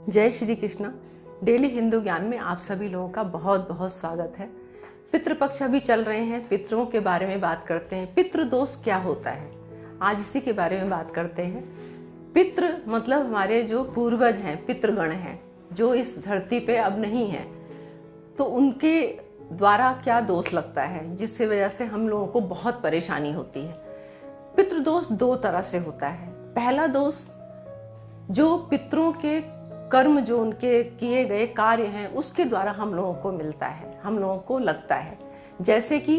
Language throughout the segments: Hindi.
जय श्री कृष्णा। डेली हिंदू ज्ञान में आप सभी लोगों का बहुत बहुत स्वागत है। पितृपक्ष अभी चल रहे हैं, पितरों के बारे में बात करते हैं। पितृदोष क्या होता है, आज इसी के बारे में बात करते हैं। पितृ मतलब हमारे जो पूर्वज हैं, पितृगण हैं, जो इस धरती पे अब नहीं है, तो उनके द्वारा क्या दोष लगता है जिससे वजह से हम लोगों को बहुत परेशानी होती है। पितृदोष दो तरह से होता है। पहला दोष जो पितरों के कर्म, जो उनके किए गए कार्य हैं, उसके द्वारा हम लोगों को मिलता है, हम लोगों को लगता है। जैसे कि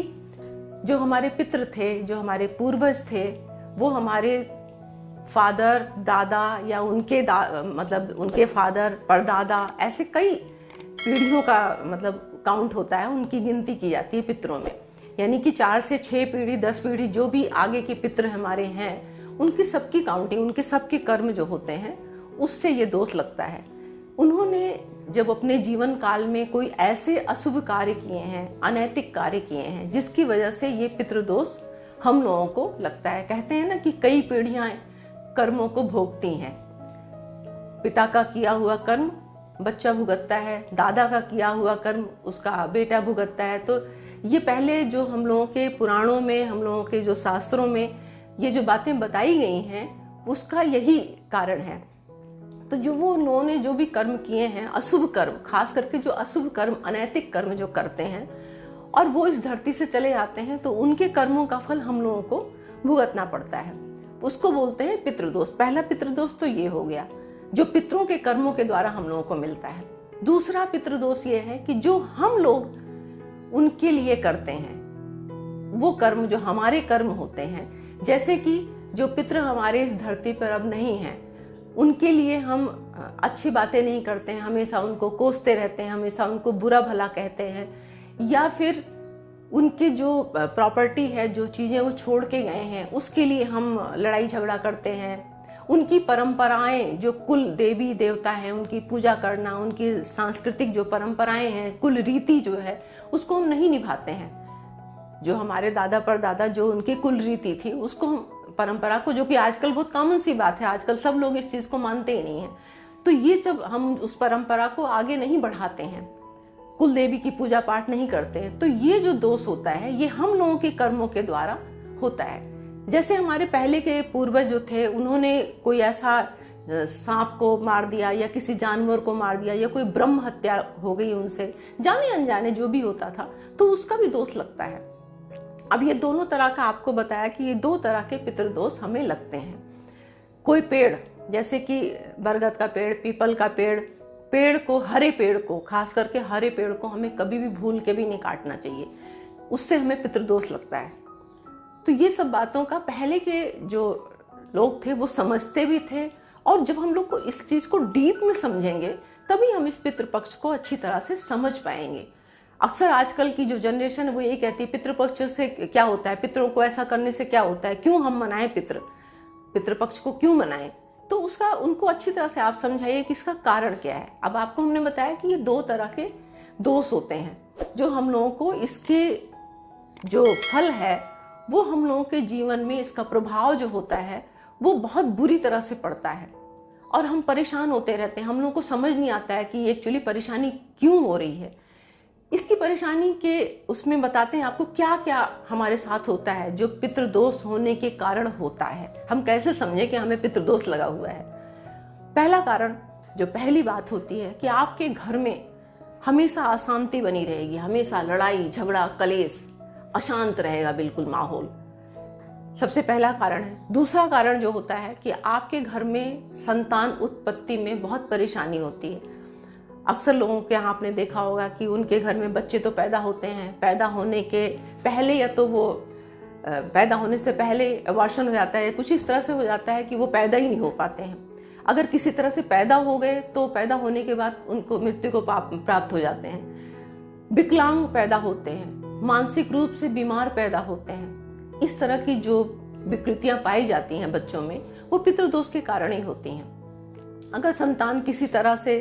जो हमारे पितृ थे, जो हमारे पूर्वज थे, वो हमारे फादर, दादा या उनके मतलब उनके फादर, परदादा, ऐसे कई पीढ़ियों का मतलब काउंट होता है, उनकी गिनती की जाती है पितरों में। यानी कि 4 से 6 पीढ़ी, 10 पीढ़ी जो भी आगे के पितृ हमारे हैं, उनकी सबकी काउंटिंग, उनके सबके कर्म जो होते हैं, उससे ये दोष लगता है। उन्होंने जब अपने जीवन काल में कोई ऐसे अशुभ कार्य किए हैं, अनैतिक कार्य किए हैं, जिसकी वजह से ये पितृदोष हम लोगों को लगता है। कहते हैं ना कि कई पीढ़ियां कर्मों को भोगती हैं। पिता का किया हुआ कर्म बच्चा भुगतता है, दादा का किया हुआ कर्म उसका बेटा भुगतता है। तो ये पहले जो हम लोगों के पुराणों में, हम लोगों के जो शास्त्रों में ये जो बातें बताई गई हैं, उसका यही कारण है। तो जो वो उन्होंने जो भी कर्म किए हैं, अशुभ कर्म, खास करके जो अशुभ कर्म, अनैतिक कर्म जो करते हैं, और वो इस धरती से चले जाते हैं, तो उनके कर्मों का फल हम लोगों को भुगतना पड़ता है। उसको बोलते हैं पितृदोष। पहला पितृदोष तो ये हो गया, जो पितरों के कर्मों के द्वारा हम लोगों को मिलता है। दूसरा पितृदोष ये है कि जो हम लोग उनके लिए करते हैं, वो कर्म जो हमारे कर्म होते हैं, जैसे कि जो पितृ हमारे इस धरती पर अब नहीं है, उनके लिए हम अच्छी बातें नहीं करते हैं, हमेशा उनको कोसते रहते हैं, हमेशा उनको बुरा भला कहते हैं, या फिर उनकी जो प्रॉपर्टी है, जो चीज़ें वो छोड़ के गए हैं, उसके लिए हम लड़ाई झगड़ा करते हैं। उनकी परंपराएं, जो कुल देवी देवता हैं, उनकी पूजा करना, उनकी सांस्कृतिक जो परंपराएं हैं, कुल रीति जो है, उसको हम नहीं निभाते हैं। जो हमारे दादा परदादा जो उनकी कुल रीति थी, उसको हम परंपरा को, जो कि आजकल बहुत कॉमन सी बात है, आजकल सब लोग इस चीज को मानते ही नहीं है, तो ये जब हम उस परंपरा को आगे नहीं बढ़ाते हैं, कुल देवी की पूजा पाठ नहीं करते हैं, तो ये जो दोष होता है, ये हम लोगों के कर्मों के द्वारा होता है। जैसे हमारे पहले के पूर्वज जो थे, उन्होंने कोई ऐसा सांप को मार दिया या किसी जानवर को मार दिया, या कोई ब्रह्म हत्या हो गई उनसे, जाने अनजाने जो भी होता था, तो उसका भी दोष लगता है। अब ये दोनों तरह का आपको बताया कि ये 2 तरह के पितृदोष हमें लगते हैं। कोई पेड़, जैसे कि बरगद का पेड़, पीपल का पेड़, पेड़ को, हरे पेड़ को, खास करके हरे पेड़ को हमें कभी भी भूल के भी नहीं काटना चाहिए, उससे हमें पितृदोष लगता है। तो ये सब बातों का पहले के जो लोग थे वो समझते भी थे, और जब हम लोग को इस चीज को डीप में समझेंगे, तभी हम इस पितृपक्ष को अच्छी तरह से समझ पाएंगे। अक्सर आजकल की जो जनरेशन है वो यही कहती है, पितृपक्ष से क्या होता है, पितरों को ऐसा करने से क्या होता है, क्यों हम मनाएं पितृपक्ष को क्यों मनाएं। तो उसका उनको अच्छी तरह से आप समझाइए कि इसका कारण क्या है। अब आपको हमने बताया कि ये 2 तरह के दोष होते हैं, जो हम लोगों को, इसके जो फल है वो हम लोगों के जीवन में, इसका प्रभाव जो होता है वो बहुत बुरी तरह से पड़ता है, और हम परेशान होते रहते हैं। हम लोगों को समझ नहीं आता है कि एक्चुअली परेशानी क्यों हो रही है। इसकी परेशानी के उसमें बताते हैं आपको क्या क्या हमारे साथ होता है, जो पितृदोष होने के कारण होता है। हम कैसे समझे कि हमें पितृदोष लगा हुआ है। पहला कारण, जो पहली बात होती है, कि आपके घर में हमेशा अशांति बनी रहेगी, हमेशा लड़ाई झगड़ा कलेश, अशांत रहेगा बिल्कुल माहौल। सबसे पहला कारण है। दूसरा कारण जो होता है कि आपके घर में संतान उत्पत्ति में बहुत परेशानी होती है। अक्सर लोगों के यहाँ आपने देखा होगा कि उनके घर में बच्चे तो पैदा होते हैं, पैदा होने के पहले, या तो वो पैदा होने से पहले अबॉर्शन हो जाता है, कुछ इस तरह से हो जाता है कि वो पैदा ही नहीं हो पाते हैं। अगर किसी तरह से पैदा हो गए तो पैदा होने के बाद उनको मृत्यु को प्राप्त हो जाते हैं। विकलांग पैदा होते हैं, मानसिक रूप से बीमार पैदा होते हैं। इस तरह की जो विकृतियां पाई जाती हैं बच्चों में, वो पितृदोष के कारण ही होती हैं। अगर संतान किसी तरह से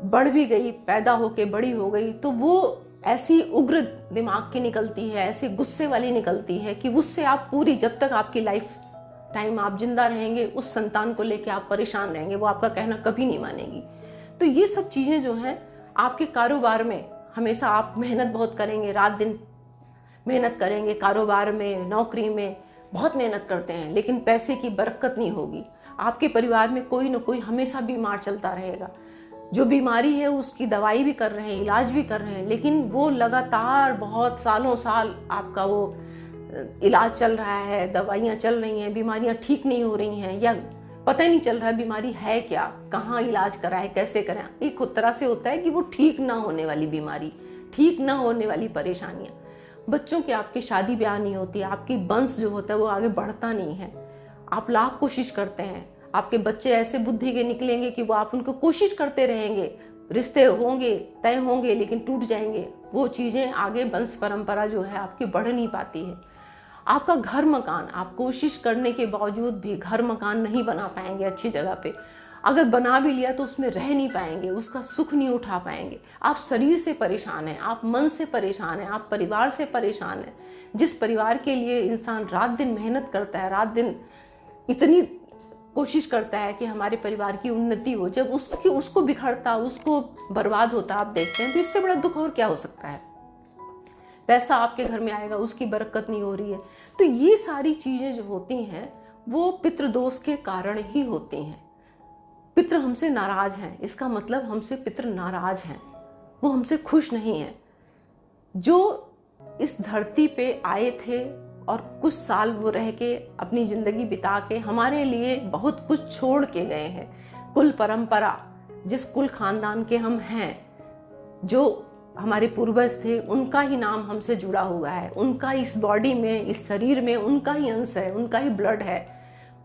बढ़ भी गई, पैदा होके बड़ी हो गई, तो वो ऐसी उग्र दिमाग की निकलती है, ऐसी गुस्से वाली निकलती है कि उससे आप पूरी, जब तक आपकी लाइफ टाइम आप जिंदा रहेंगे उस संतान को लेके आप परेशान रहेंगे, वो आपका कहना कभी नहीं मानेगी। तो ये सब चीजें जो हैं आपके कारोबार में, हमेशा आप मेहनत बहुत करेंगे, रात दिन मेहनत करेंगे, कारोबार में, नौकरी में बहुत मेहनत करते हैं, लेकिन पैसे की बरकत नहीं होगी। आपके परिवार में कोई ना कोई हमेशा बीमार चलता रहेगा। जो बीमारी है उसकी दवाई भी कर रहे हैं, इलाज भी कर रहे हैं, लेकिन वो लगातार बहुत सालों साल आपका वो इलाज चल रहा है, दवाइयाँ चल रही हैं, बीमारियाँ ठीक नहीं हो रही हैं, या पता ही नहीं चल रहा है बीमारी है क्या, कहाँ इलाज कराएं, कैसे कराएं। एक तरह से होता है कि वो ठीक ना होने वाली बीमारी, ठीक ना होने वाली परेशानियाँ। बच्चों की आपकी शादी ब्याह नहीं होती, आपकी वंश जो होता है वो आगे बढ़ता नहीं है। आप लाख कोशिश करते हैं, आपके बच्चे ऐसे बुद्धि के निकलेंगे कि वो आप उनको कोशिश करते रहेंगे, रिश्ते होंगे, तय होंगे, लेकिन टूट जाएंगे। वो चीज़ें आगे वंश परंपरा जो है आपकी बढ़ नहीं पाती है। आपका घर मकान, आप कोशिश करने के बावजूद भी घर मकान नहीं बना पाएंगे अच्छी जगह पे। अगर बना भी लिया तो उसमें रह नहीं पाएंगे, उसका सुख नहीं उठा पाएंगे। आप शरीर से परेशान हैं, आप मन से परेशान हैं, आप परिवार से परेशान हैं। जिस परिवार के लिए इंसान रात दिन मेहनत करता है, रात दिन इतनी कोशिश करता है कि हमारे परिवार की उन्नति हो, जब उसको बिखरता, उसको बर्बाद होता आप देखते हैं, तो इससे बड़ा दुख और क्या हो सकता है। पैसा आपके घर में आएगा, उसकी बरकत नहीं हो रही है। तो ये सारी चीजें जो होती हैं वो पितृदोष के कारण ही होती हैं। पितृ हमसे नाराज हैं, इसका मतलब हमसे पितृ नाराज हैं, वो हमसे खुश नहीं हैं। जो इस धरती पे आए थे और कुछ साल वो रह के अपनी जिंदगी बिता के हमारे लिए बहुत कुछ छोड़ के गए हैं। कुल परंपरा, जिस कुल खानदान के हम हैं, जो हमारे पूर्वज थे, उनका ही नाम हमसे जुड़ा हुआ है, उनका इस बॉडी में, इस शरीर में उनका ही अंश है, उनका ही ब्लड है।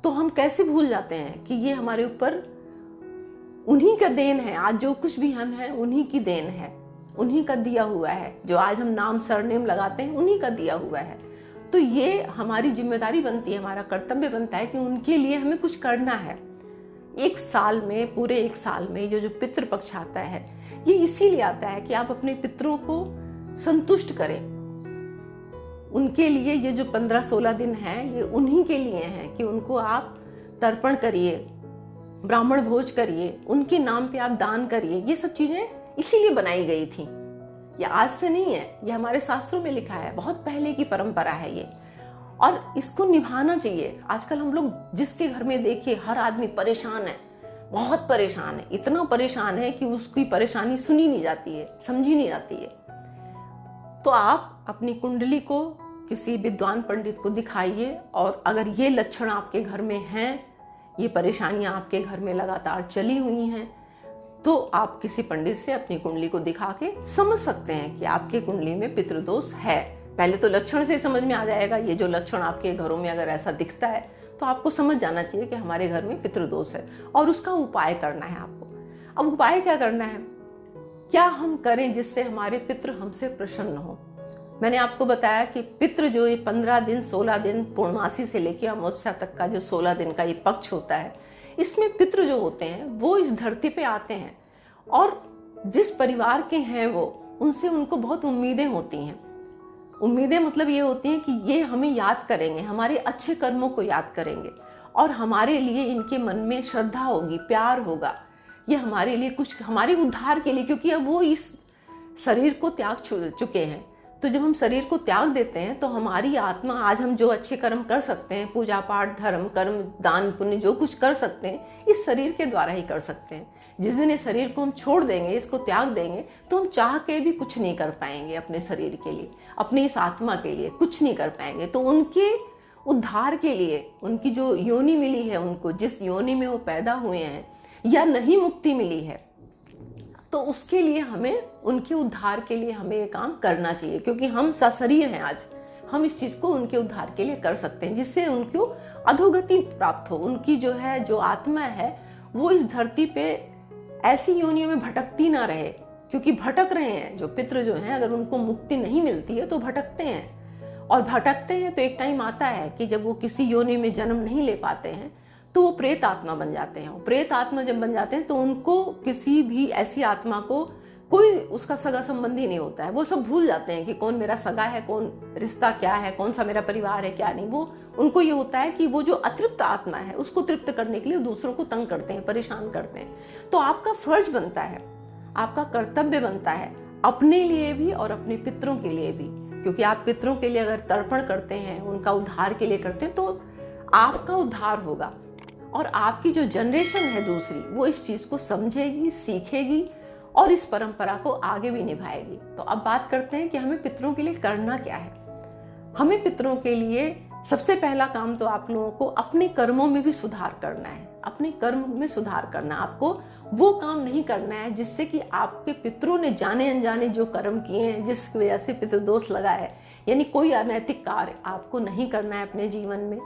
तो हम कैसे भूल जाते हैं कि ये हमारे ऊपर उन्हीं का देन है। आज जो कुछ भी हम हैं उन्हीं की देन है, उन्हीं का दिया हुआ है। जो आज हम नाम सरनेम लगाते हैं उन्हीं का दिया हुआ है। तो ये हमारी जिम्मेदारी बनती है, हमारा कर्तव्य बनता है कि उनके लिए हमें कुछ करना है। एक साल में, पूरे एक साल में जो पितृपक्ष आता है, ये इसीलिए आता है कि आप अपने पितरों को संतुष्ट करें। उनके लिए ये जो 15-16 दिन है, ये उन्हीं के लिए हैं कि उनको आप तर्पण करिए, ब्राह्मण भोज करिए, उनके नाम पे आप दान करिए। ये सब चीजें इसीलिए बनाई गई थी। ये आज से नहीं है, ये हमारे शास्त्रों में लिखा है, बहुत पहले की परंपरा है ये, और इसको निभाना चाहिए। आजकल हम लोग जिसके घर में देखिए, हर आदमी परेशान है, बहुत परेशान है, इतना परेशान है कि उसकी परेशानी सुनी नहीं जाती है, समझी नहीं जाती है। तो आप अपनी कुंडली को किसी विद्वान पंडित को दिखाइए, और अगर ये लक्षण आपके घर में हैं, ये परेशानियां आपके घर में लगातार चली हुई हैं, तो आप किसी पंडित से अपनी कुंडली को दिखा के समझ सकते हैं कि आपके कुंडली में पितृदोष है। पहले तो लक्षण से समझ में आ जाएगा। ये जो लक्षण आपके घरों में अगर ऐसा दिखता है तो आपको समझ जाना चाहिए कि हमारे घर में पितृदोष है, और उसका उपाय करना है आपको। अब उपाय क्या करना है, क्या हम करें जिससे हमारे पितृ हमसे प्रसन्न हो। मैंने आपको बताया कि पितृ जो ये 15 दिन 16 दिन पूर्णमासी से लेकर अमावस्या तक का जो 16 दिन का ये पक्ष होता है, इसमें पितृ जो होते हैं वो इस धरती पे आते हैं, और जिस परिवार के हैं वो, उनसे उनको बहुत उम्मीदें होती हैं। उम्मीदें मतलब ये होती हैं कि ये हमें याद करेंगे, हमारे अच्छे कर्मों को याद करेंगे, और हमारे लिए इनके मन में श्रद्धा होगी, प्यार होगा। ये हमारे लिए कुछ, हमारे उद्धार के लिए, क्योंकि अब वो इस शरीर को त्याग चुके हैं। तो जब हम शरीर को त्याग देते हैं तो हमारी आत्मा, आज हम जो अच्छे कर्म कर सकते हैं, पूजा पाठ, धर्म, कर्म, दान, पुण्य, जो कुछ कर सकते हैं, इस शरीर के द्वारा ही कर सकते हैं। जिस दिन इस शरीर को हम छोड़ देंगे, इसको त्याग देंगे, तो हम चाह के भी कुछ नहीं कर पाएंगे अपने शरीर के लिए, अपनी इस आत्मा के लिए कुछ नहीं कर पाएंगे। तो उनके उद्धार के लिए, उनकी जो योनि मिली है, उनको जिस योनि में वो पैदा हुए हैं, या नहीं मुक्ति मिली है, तो उसके लिए हमें, उनके उद्धार के लिए हमें ये काम करना चाहिए। क्योंकि हम सशरीर हैं, आज हम इस चीज को उनके उद्धार के लिए कर सकते हैं, जिससे उनको अधोगति प्राप्त हो। उनकी जो है, जो आत्मा है, वो इस धरती पे ऐसी योनियों में भटकती ना रहे, क्योंकि भटक रहे हैं जो पितृ जो हैं। अगर उनको मुक्ति नहीं मिलती है तो भटकते हैं, और भटकते हैं तो एक टाइम आता है कि जब वो किसी योनि में जन्म नहीं ले पाते हैं तो वो प्रेत आत्मा बन जाते हैं। प्रेत आत्मा जब बन जाते हैं तो उनको, किसी भी ऐसी आत्मा को कोई उसका सगा संबंधी नहीं होता है। वो सब भूल जाते हैं कि कौन मेरा सगा है, कौन रिश्ता क्या है, कौन सा मेरा परिवार है, क्या नहीं। वो उनको ये होता है कि वो जो अतृप्त आत्मा है उसको तृप्त करने के लिए दूसरों को तंग करते हैं, परेशान करते हैं। तो आपका फर्ज बनता है, आपका कर्तव्य बनता है अपने लिए भी और अपने पितरों के लिए भी, क्योंकि आप पितरों के लिए अगर तर्पण करते हैं, उनका उद्धार के लिए करते हैं, तो आपका उद्धार होगा और आपकी जो जनरेशन है दूसरी, वो इस चीज को समझेगी, सीखेगी और इस परंपरा को आगे भी निभाएगी। तो अब बात करते हैं कि हमें पितरों के लिए करना क्या है। हमें पितरों के लिए सबसे पहला काम तो आप लोगों को अपने कर्मों में भी सुधार करना है। अपने कर्म में सुधार करना, आपको वो काम नहीं करना है जिससे कि आपके पितरों ने जाने अनजाने जो कर्म किए हैं, जिसकी वजह से पितृदोष लगा है, यानी कोई अनैतिक कार्य आपको नहीं करना है अपने जीवन में,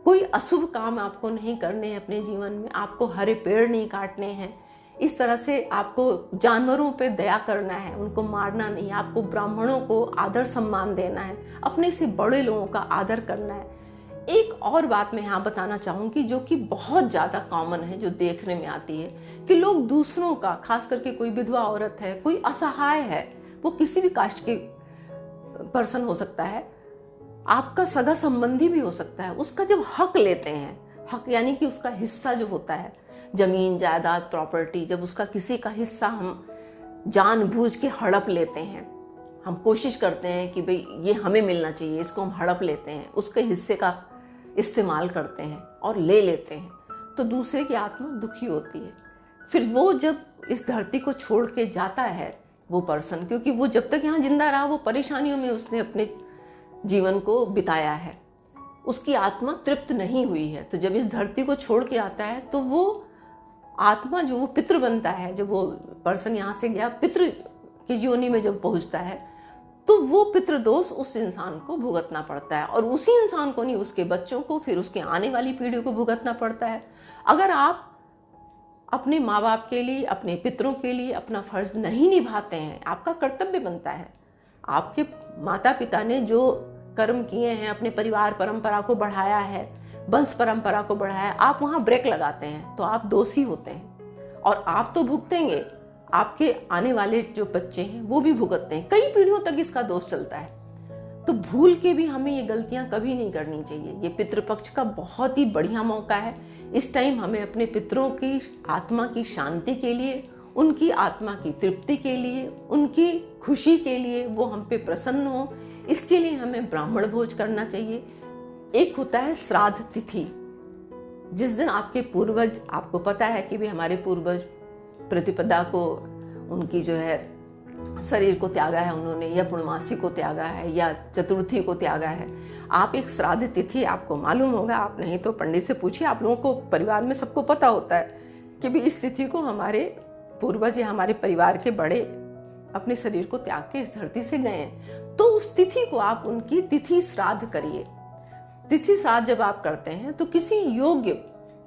कोई अशुभ काम आपको नहीं करने हैं अपने जीवन में, आपको हरे पेड़ नहीं काटने हैं, इस तरह से आपको जानवरों पे दया करना है, उनको मारना नहीं, आपको ब्राह्मणों को आदर सम्मान देना है, अपने से बड़े लोगों का आदर करना है। एक और बात मैं यहाँ बताना चाहूंगी जो कि बहुत ज्यादा कॉमन है, जो देखने में आती है कि लोग दूसरों का, खास करके कोई विधवा औरत है, कोई असहाय है, वो किसी भी कास्ट के पर्सन हो सकता है, आपका सगा संबंधी भी हो सकता है, उसका जब हक लेते हैं, हक यानी कि उसका हिस्सा जो होता है, जमीन जायदाद प्रॉपर्टी, जब उसका किसी का हिस्सा हम जानबूझ के हड़प लेते हैं, हम कोशिश करते हैं कि भाई ये हमें मिलना चाहिए, इसको हम हड़प लेते हैं, उसके हिस्से का इस्तेमाल करते हैं और ले लेते हैं, तो दूसरे की आत्मा दुखी होती है। फिर वो जब इस धरती को छोड़ के जाता है वो पर्सन, क्योंकि वो जब तक यहाँ जिंदा रहा वो परेशानियों में उसने अपने जीवन को बिताया है, उसकी आत्मा तृप्त नहीं हुई है। तो जब इस धरती को छोड़ के आता है तो वो आत्मा जो वो पितृ बनता है, जब वो पर्सन यहाँ से गया पितृ की योनि में जब पहुंचता है तो वो पितृदोष उस इंसान को भुगतना पड़ता है, और उसी इंसान को नहीं, उसके बच्चों को, फिर उसके आने वाली पीढ़ियों को भुगतना पड़ता है। अगर आप अपने माँ बाप के लिए, अपने पितरों के लिए अपना फर्ज नहीं निभाते हैं, आपका कर्तव्य बनता है, आपके माता पिता ने जो कर्म किए हैं, अपने परिवार परंपरा को बढ़ाया है, वंश परंपरा को बढ़ाया है, आप वहां ब्रेक लगाते हैं तो आप दोषी होते हैं और आप तो भुगतेंगे, आपके आने वाले जो बच्चे हैं वो भी भुगतते हैं, कई पीढ़ियों तक इसका दोष चलता है। तो भूल के भी हमें ये गलतियां कभी नहीं करनी चाहिए। ये पितृपक्ष का बहुत ही बढ़िया मौका है। इस टाइम हमें अपने पितरों की आत्मा की शांति के लिए, उनकी आत्मा की तृप्ति के लिए, उनकी खुशी के लिए, वो हम पे प्रसन्न हो, इसके लिए हमें ब्राह्मण भोज करना चाहिए। एक होता है श्राद्ध तिथि, जिस दिन आपके पूर्वज, आपको पता है कि भी हमारे पूर्वज प्रतिपदा को, उनकी जो है शरीर को त्यागा है उन्होंने, या पूर्णमासी को त्यागा है, या चतुर्थी को त्यागा है। आप एक श्राद्ध तिथि, आपको मालूम होगा, आप नहीं तो पंडित से पूछिए, आप लोगों को परिवार में सबको पता होता है कि भी इस तिथि को हमारे पूर्वज या हमारे परिवार के बड़े अपने शरीर को त्याग के इस धरती से गए हैं। तो उस तिथि को आप उनकी तिथि श्राद्ध करिए। तिथि श्राद्ध जब आप करते हैं तो किसी योग्य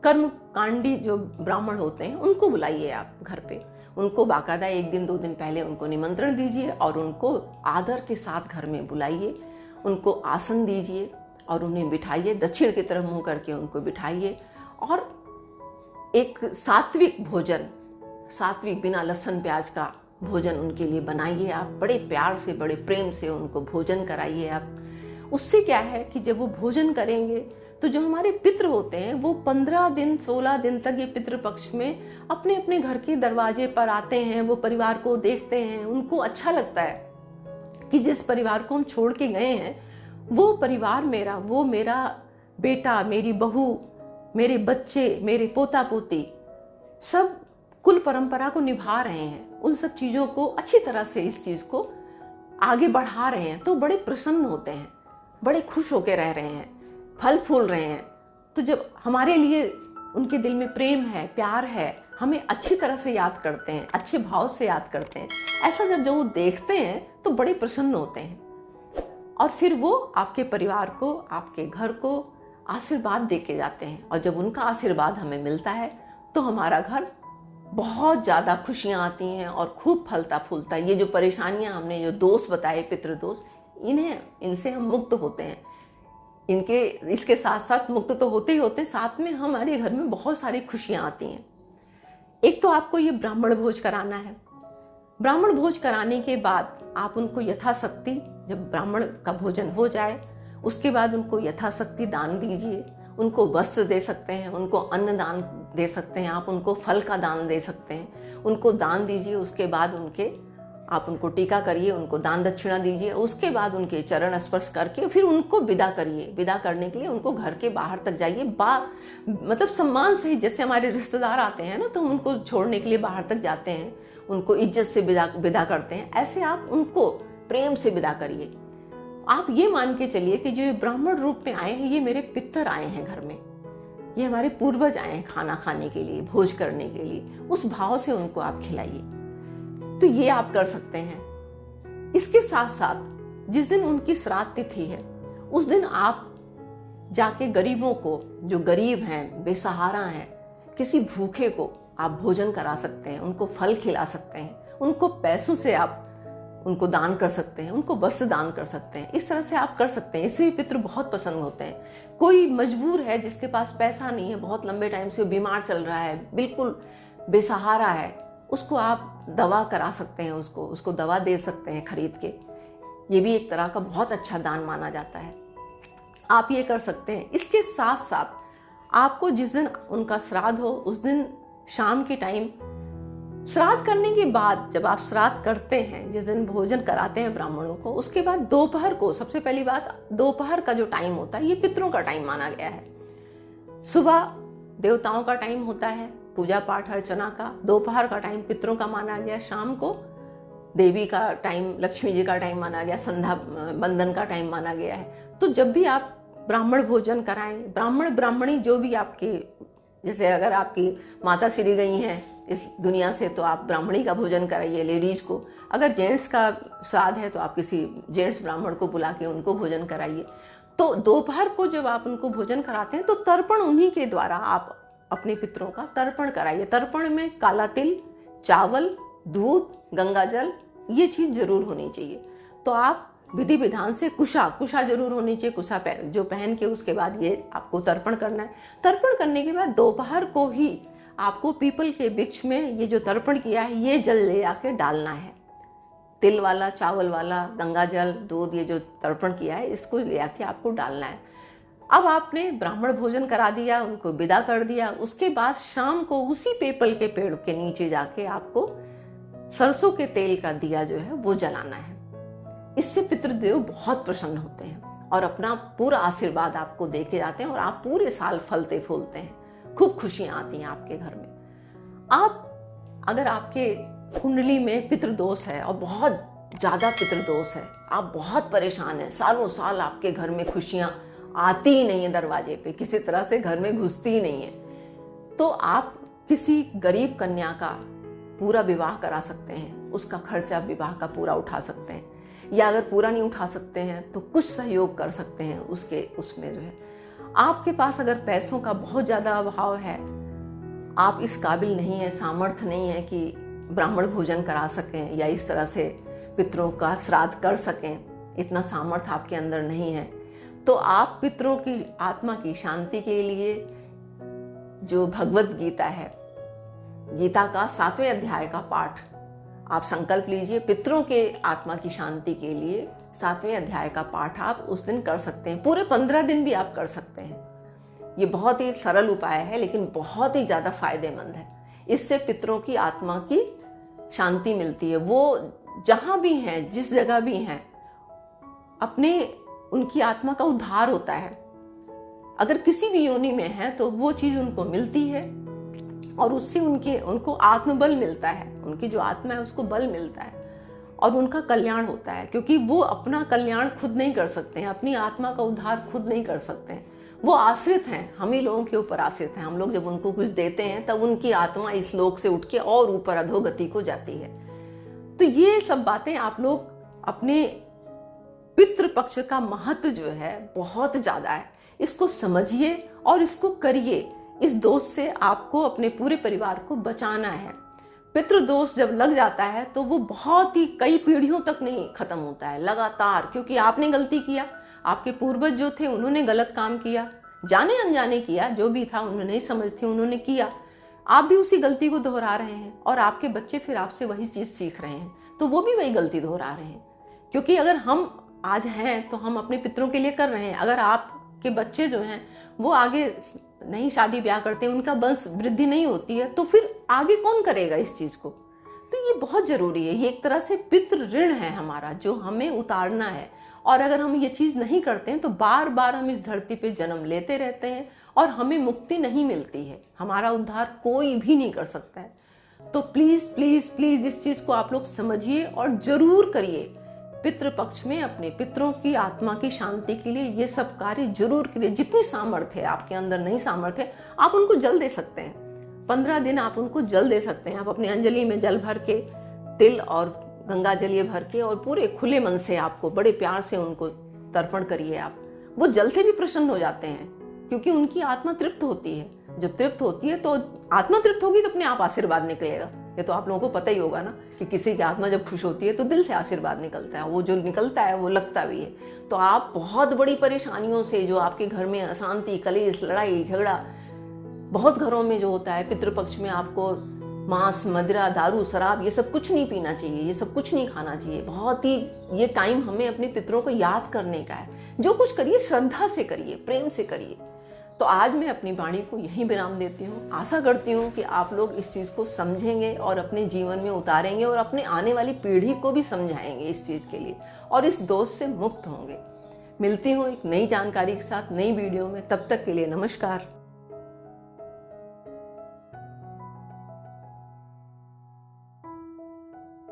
कर्म कांडी जो ब्राह्मण होते हैं उनको बुलाइए आप घर पे, उनको बाकायदा 1 दिन 2 दिन पहले उनको निमंत्रण दीजिए और उनको आदर के साथ घर में बुलाइए, उनको आसन दीजिए और उन्हें बिठाइए, दक्षिण की तरफ मुंह करके उनको बिठाइए और एक सात्विक भोजन, सात्विक बिना लहसुन प्याज का भोजन उनके लिए बनाइए। आप बड़े प्यार से, बड़े प्रेम से उनको भोजन कराइए आप। उससे क्या है कि जब वो भोजन करेंगे तो जो हमारे पितृ होते हैं वो 15 दिन 16 दिन तक ये पितृ पक्ष में अपने अपने घर के दरवाजे पर आते हैं, वो परिवार को देखते हैं, उनको अच्छा लगता है कि जिस परिवार को हम छोड़ के गए हैं वो परिवार मेरा, वो मेरा बेटा, मेरी बहू, मेरे बच्चे, मेरे पोता पोती सब कुल परंपरा को निभा रहे हैं, उन सब चीजों को अच्छी तरह से, इस चीज को आगे बढ़ा रहे हैं, तो बड़े प्रसन्न होते हैं, बड़े खुश होकर रह रहे हैं, फल फूल रहे हैं। तो जब हमारे लिए उनके दिल में प्रेम है, प्यार है, हमें अच्छी तरह से याद करते हैं, अच्छे भाव से याद करते हैं, ऐसा जब वो देखते हैं तो बड़े प्रसन्न होते हैं और फिर वो आपके परिवार को, आपके घर को आशीर्वाद दे के जाते हैं। और जब उनका आशीर्वाद हमें मिलता है तो हमारा घर बहुत ज़्यादा खुशियाँ आती हैं और खूब फलता फूलता है। ये जो परेशानियाँ हमने, जो दोष बताए, पितृदोष, इनसे हम मुक्त होते हैं। इसके साथ साथ मुक्त तो होते ही होते हैं, साथ में हमारे घर में बहुत सारी खुशियाँ आती हैं। एक तो आपको ये ब्राह्मण भोज कराना है, ब्राह्मण भोज कराने के बाद आप उनको यथाशक्ति, जब ब्राह्मण का भोजन हो जाए उसके बाद उनको यथाशक्ति दान दीजिए। उनको वस्त्र दे सकते हैं, उनको अन्न दान दे सकते हैं, आप उनको फल का दान दे सकते हैं, उनको दान दीजिए। उसके बाद आप उनको टीका करिए, उनको दान दक्षिणा दीजिए। उसके बाद उनके चरण स्पर्श करके फिर उनको विदा करिए। विदा करने के लिए उनको घर के बाहर तक जाइए, मतलब सम्मान से ही, जैसे हमारे रिश्तेदार आते हैं ना तो हम उनको छोड़ने के लिए बाहर तक जाते हैं, उनको इज्जत से विदा करते हैं, ऐसे आप उनको प्रेम से विदा करिए। आप ये मान के चलिए कि जो ये ब्राह्मण रूप में आए हैं ये मेरे पितर आए हैं घर में, ये हमारे पूर्वज आए हैं खाना खाने के लिए, भोज करने के लिए। उस भाव से उनको आप खिलाइए। तो ये आप कर सकते हैं। इसके साथ साथ जिस दिन उनकी श्राद्ध तिथि है उस दिन आप जाके गरीबों को, जो गरीब हैं, बेसहारा हैं, किसी भूखे को आप भोजन करा सकते हैं, उनको फल खिला सकते हैं, उनको पैसों से आप उनको दान कर सकते हैं, उनको वस्त्र दान कर सकते हैं। इस तरह से आप कर सकते हैं। इससे भी पितृ बहुत पसंद होते हैं। कोई मजबूर है जिसके पास पैसा नहीं है, बहुत लंबे टाइम से वो बीमार चल रहा है, बिल्कुल बेसहारा है, उसको आप दवा करा सकते हैं, उसको दवा दे सकते हैं खरीद के। ये भी एक तरह का बहुत अच्छा दान माना जाता है। आप ये कर सकते हैं। इसके साथ साथ आपको जिस दिन उनका श्राद्ध हो उस दिन शाम के टाइम, श्राद्ध करने के बाद जब आप श्राद्ध करते हैं, जिस दिन भोजन कराते हैं ब्राह्मणों को, उसके बाद दोपहर को, सबसे पहली बात, दोपहर का जो टाइम होता है ये पितरों का टाइम माना गया है। सुबह देवताओं का टाइम होता है, पूजा पाठ अर्चना का। दोपहर का टाइम पितरों का माना गया। शाम को देवी का टाइम, लक्ष्मी जी का टाइम माना गया, संध्या बंदन का टाइम माना गया है। तो जब भी आप ब्राह्मण भोजन कराएं, ब्राह्मण ब्राह्मणी जो भी आपके, जैसे अगर आपकी माता श्री गई हैं इस दुनिया से तो आप ब्राह्मणी का भोजन कराइए लेडीज को। अगर जेंट्स का श्राद्ध है तो आप किसी जेंट्स ब्राह्मण को बुला के उनको भोजन कराइए। तो दोपहर को जब आप उनको भोजन कराते हैं तो तर्पण उन्हीं के द्वारा आप अपने पितरों का तर्पण कराइए। तर्पण में काला तिल, चावल, दूध, गंगा जल, ये चीज जरूर होनी चाहिए। तो आप विधि विधान से कुशा जरूर होनी चाहिए, कुशा जो पहन के उसके बाद ये आपको तर्पण करना है। तर्पण करने के बाद दोपहर को ही आपको पीपल के वृक्ष में ये जो तर्पण किया है ये जल ले आके डालना है। तिल वाला, चावल वाला, गंगा जल, दूध, ये जो तर्पण किया है इसको ले आके आपको डालना है। अब आपने ब्राह्मण भोजन करा दिया, उनको विदा कर दिया। उसके बाद शाम को उसी पीपल के पेड़ के नीचे जाके आपको सरसों के तेल का दिया जो है वो जलाना है। इससे पितृदेव बहुत प्रसन्न होते हैं और अपना पूरा आशीर्वाद आपको दे के जाते हैं और आप पूरे साल फलते फूलते हैं, खूब खुशियां आती हैं आपके घर में। अगर आपके कुंडली में पितृदोष है और बहुत ज्यादा पितृदोष है, आप बहुत परेशान हैं, सालों साल आपके घर में खुशियां आती ही नहीं है, दरवाजे पे किसी तरह से घर में घुसती ही नहीं है, तो आप किसी गरीब कन्या का पूरा विवाह करा सकते हैं, उसका खर्चा विवाह का पूरा उठा सकते हैं। या अगर पूरा नहीं उठा सकते हैं तो कुछ सहयोग कर सकते हैं उसमें जो है। आपके पास अगर पैसों का बहुत ज्यादा अभाव है, आप इस काबिल नहीं है, सामर्थ्य नहीं है कि ब्राह्मण भोजन करा सकें या इस तरह से पितरों का श्राद्ध कर सकें, इतना सामर्थ्य आपके अंदर नहीं है, तो आप पितरों की आत्मा की शांति के लिए जो भगवत गीता है, गीता का 7वें अध्याय का पाठ आप संकल्प लीजिए। पितरों के आत्मा की शांति के लिए 7वें अध्याय का पाठ आप उस दिन कर सकते हैं। पूरे 15 दिन भी आप कर सकते हैं। ये बहुत ही सरल उपाय है लेकिन बहुत ही ज्यादा फायदेमंद है। इससे पितरों की आत्मा की शांति मिलती है। वो जहां भी हैं, जिस जगह भी हैं, उनकी आत्मा का उद्धार होता है। अगर किसी भी योनि में है तो वो चीज उनको मिलती है और उससे उनको आत्मबल मिलता है, उनकी जो आत्मा है उसको बल मिलता है और उनका कल्याण होता है। क्योंकि वो अपना कल्याण खुद नहीं कर सकते हैं, अपनी आत्मा का उद्धार खुद नहीं कर सकते हैं, वो आश्रित हैं, हम ही लोगों के ऊपर आश्रित हैं। हम लोग जब उनको कुछ देते हैं तब उनकी आत्मा इस लोक से उठ के और ऊपर अधोगति को जाती है। तो ये सब बातें आप लोग अपने पितृ पक्ष का महत्व जो है बहुत ज्यादा है, इसको समझिए और इसको करिए। इस दोष से आपको अपने पूरे परिवार को बचाना है। पितृदोष जब लग जाता है तो वो बहुत ही कई पीढ़ियों तक नहीं खत्म होता है, लगातार, क्योंकि आपने गलती किया, आपके पूर्वज जो थे उन्होंने गलत काम किया, जाने अनजाने किया, जो भी था, उन्होंने नहीं समझ थी, उन्होंने किया। आप भी उसी गलती को दोहरा रहे हैं और आपके बच्चे फिर आपसे वही चीज सीख रहे हैं, तो वो भी वही गलती दोहरा रहे हैं। क्योंकि अगर हम आज हैं तो हम अपने पितरों के लिए कर रहे हैं। अगर आपके बच्चे जो हैं वो आगे नहीं शादी ब्याह करते, उनका वंश वृद्धि नहीं होती है, तो फिर आगे कौन करेगा इस चीज को। तो ये बहुत जरूरी है, ये एक तरह से पितृ ऋण है हमारा जो हमें उतारना है। और अगर हम ये चीज नहीं करते हैं तो बार बार हम इस धरती पे जन्म लेते रहते हैं और हमें मुक्ति नहीं मिलती है। हमारा उद्धार कोई भी नहीं कर सकता है। तो प्लीज प्लीज प्लीज इस चीज को आप लोग समझिए और जरूर करिए। पितृपक्ष में अपने पितरों की आत्मा की शांति के लिए ये सब कार्य जरूर करिए। जितनी सामर्थ्य है आपके अंदर, नहीं सामर्थ्य है, आप उनको जल दे सकते हैं। 15 दिन आप उनको जल दे सकते हैं। आप अपनी अंजलि में जल भर के, तिल और गंगा जलीय भर के, और पूरे खुले मन से आपको बड़े प्यार से उनको तर्पण करिए। आप वो जल से भी प्रसन्न हो जाते हैं क्योंकि उनकी आत्मा तृप्त होती है। जब तृप्त होती है तो आत्मा तृप्त होगी तो अपने आप आशीर्वाद निकलेगा। ये तो आप लोगों को पता ही होगा ना कि किसी की आत्मा जब खुश होती है तो दिल से आशीर्वाद निकलता है। वो जो निकलता है वो लगता भी है। तो आप बहुत बड़ी परेशानियों से, जो आपके घर में अशांति, कलेश, लड़ाई झगड़ा बहुत घरों में जो होता है, पितृपक्ष में आपको मांस, मदिरा, दारू, शराब ये सब कुछ नहीं पीना चाहिए, ये सब कुछ नहीं खाना चाहिए। बहुत ही ये टाइम हमें अपने पितरों को याद करने का है। जो कुछ करिए श्रद्धा से करिए, प्रेम से करिए। तो आज मैं अपनी वाणी को यहीं विराम देती हूँ। आशा करती हूँ कि आप लोग इस चीज़ को समझेंगे और अपने जीवन में उतारेंगे और अपने आने वाली पीढ़ी को भी समझाएंगे इस चीज़ के लिए, और इस दोष से मुक्त होंगे। मिलती हूँ एक नई जानकारी के साथ नई वीडियो में। तब तक के लिए नमस्कार।